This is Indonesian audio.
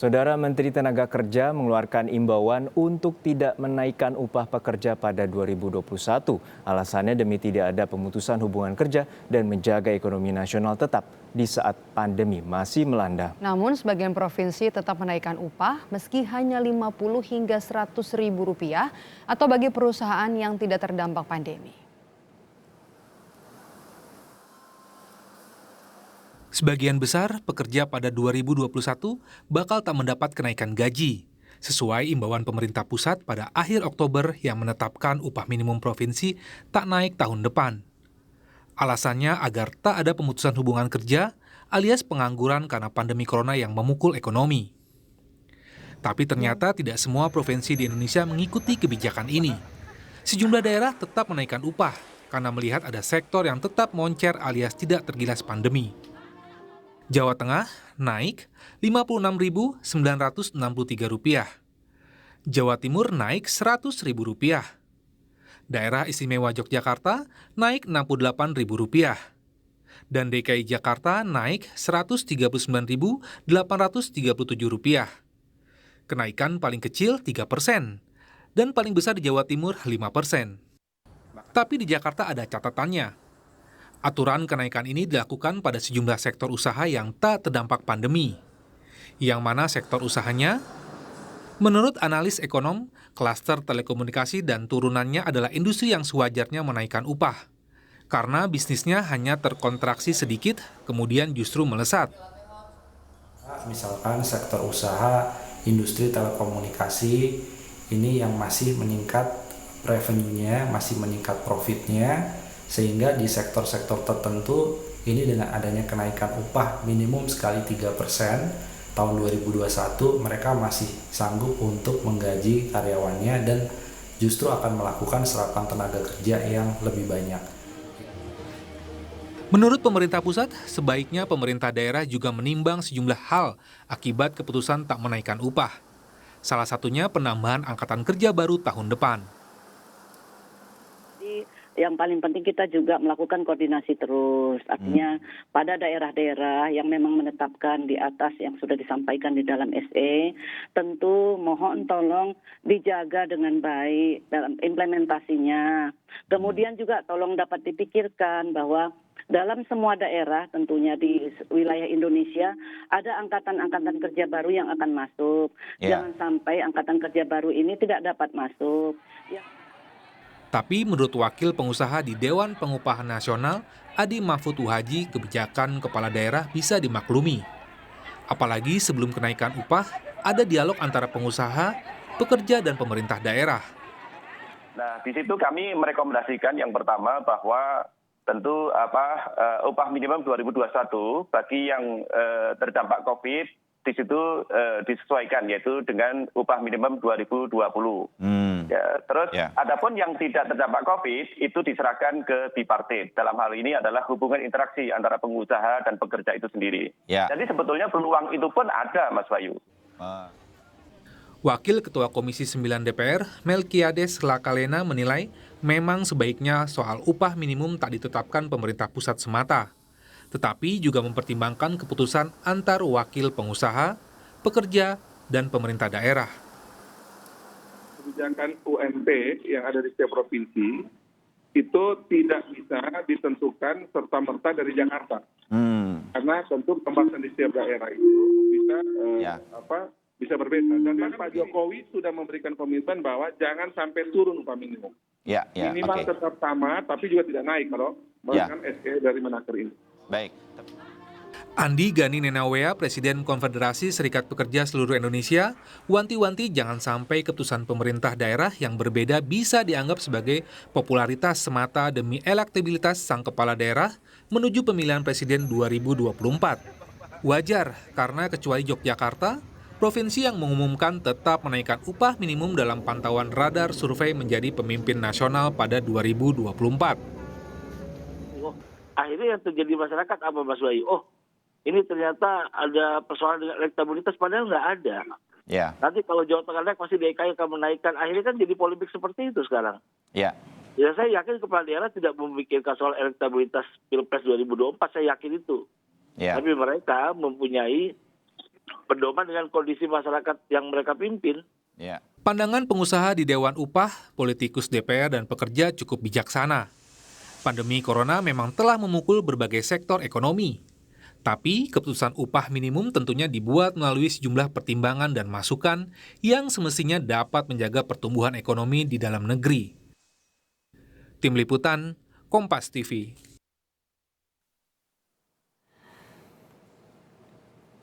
Saudara Menteri Tenaga Kerja mengeluarkan imbauan untuk tidak menaikkan upah pekerja pada 2021. Alasannya demi tidak ada pemutusan hubungan kerja dan menjaga ekonomi nasional tetap di saat pandemi masih melanda. Namun sebagian provinsi tetap menaikkan upah meski hanya 50 hingga 100 ribu rupiah atau bagi perusahaan yang tidak terdampak pandemi. Sebagian besar pekerja pada 2021 bakal tak mendapat kenaikan gaji, sesuai imbauan pemerintah pusat pada akhir Oktober yang menetapkan upah minimum provinsi tak naik tahun depan. Alasannya agar tak ada pemutusan hubungan kerja alias pengangguran karena pandemi corona yang memukul ekonomi. Tapi ternyata tidak semua provinsi di Indonesia mengikuti kebijakan ini. Sejumlah daerah tetap menaikkan upah karena melihat ada sektor yang tetap moncer alias tidak tergilas pandemi. Jawa Tengah naik Rp56.963. Jawa Timur naik Rp100.000. Daerah Istimewa Yogyakarta naik Rp68.000. Dan DKI Jakarta naik Rp139.837. Kenaikan paling kecil 3% dan paling besar di Jawa Timur 5%. Tapi di Jakarta ada catatannya. Aturan kenaikan ini dilakukan pada sejumlah sektor usaha yang tak terdampak pandemi. Yang mana sektor usahanya? Menurut analis ekonom, klaster telekomunikasi dan turunannya adalah industri yang sewajarnya menaikkan upah. Karena bisnisnya hanya terkontraksi sedikit, kemudian justru melesat. Misalkan sektor usaha, industri telekomunikasi, ini yang masih meningkat revenue-nya, masih meningkat profitnya, sehingga di sektor-sektor tertentu ini dengan adanya kenaikan upah minimum sekali 3% tahun 2021 mereka masih sanggup untuk menggaji karyawannya dan justru akan melakukan serapan tenaga kerja yang lebih banyak. Menurut pemerintah pusat, sebaiknya pemerintah daerah juga menimbang sejumlah hal akibat keputusan tak menaikkan upah. Salah satunya penambahan angkatan kerja baru tahun depan. Yang paling penting kita juga melakukan koordinasi terus. Artinya pada daerah-daerah yang memang menetapkan di atas yang sudah disampaikan di dalam SE, tentu mohon tolong dijaga dengan baik dalam implementasinya. Kemudian juga tolong dapat dipikirkan bahwa dalam semua daerah tentunya di wilayah Indonesia ada angkatan-angkatan kerja baru yang akan masuk. Jangan sampai angkatan kerja baru ini tidak dapat masuk. Tapi menurut Wakil Pengusaha di Dewan Pengupahan Nasional, Adi Mahfud Uhaji, kebijakan kepala daerah bisa dimaklumi. Apalagi sebelum kenaikan upah, ada dialog antara pengusaha, pekerja, dan pemerintah daerah. Nah, di situ kami merekomendasikan yang pertama bahwa tentu upah minimum 2021 bagi yang terdampak COVID, di situ disesuaikan yaitu dengan upah minimum 2020. Ya, terus adapun yang tidak terdampak COVID itu diserahkan ke bipartit. Dalam hal ini adalah hubungan interaksi antara pengusaha dan pekerja itu sendiri. Jadi sebetulnya peluang itu pun ada, Mas Bayu. Wakil Ketua Komisi 9 DPR, Melkiades Lakalena menilai memang sebaiknya soal upah minimum tak ditetapkan pemerintah pusat semata, tetapi juga mempertimbangkan keputusan antar wakil pengusaha, pekerja, dan pemerintah daerah. Kebijakan UMP yang ada di setiap provinsi itu tidak bisa ditentukan serta-merta dari Jakarta. Karena tentu pembahasan di setiap daerah itu bisa berbeda. Dan Pak Jokowi sudah memberikan komitmen bahwa jangan sampai turun upah minimum. Minimal tetap sama, tapi juga tidak naik kalau melakukan SE dari Menaker ini. Baik. Andi Gani Nenawea, Presiden Konfederasi Serikat Pekerja Seluruh Indonesia, wanti-wanti jangan sampai keputusan pemerintah daerah yang berbeda bisa dianggap sebagai popularitas semata demi elektabilitas sang kepala daerah menuju pemilihan presiden 2024. Wajar karena kecuali Yogyakarta, provinsi yang mengumumkan tetap menaikkan upah minimum dalam pantauan radar survei menjadi pemimpin nasional pada 2024. Akhirnya yang terjadi masyarakat apa, Mas Bayu? Ini ternyata ada persoalan dengan elektabilitas, padahal nggak ada. Nanti kalau Jawa Tengah naik, pasti DKI akan menaikkan. Akhirnya kan jadi polemik seperti itu sekarang. Ya, saya yakin kepala daerah tidak memikirkan soal elektabilitas Pilpres 2024, saya yakin itu. Tapi mereka mempunyai pedoman dengan kondisi masyarakat yang mereka pimpin. Ya. Pandangan pengusaha di Dewan Upah, politikus DPR dan pekerja cukup bijaksana. Pandemi corona memang telah memukul berbagai sektor ekonomi. Tapi keputusan upah minimum tentunya dibuat melalui sejumlah pertimbangan dan masukan yang semestinya dapat menjaga pertumbuhan ekonomi di dalam negeri. Tim Liputan, Kompas TV.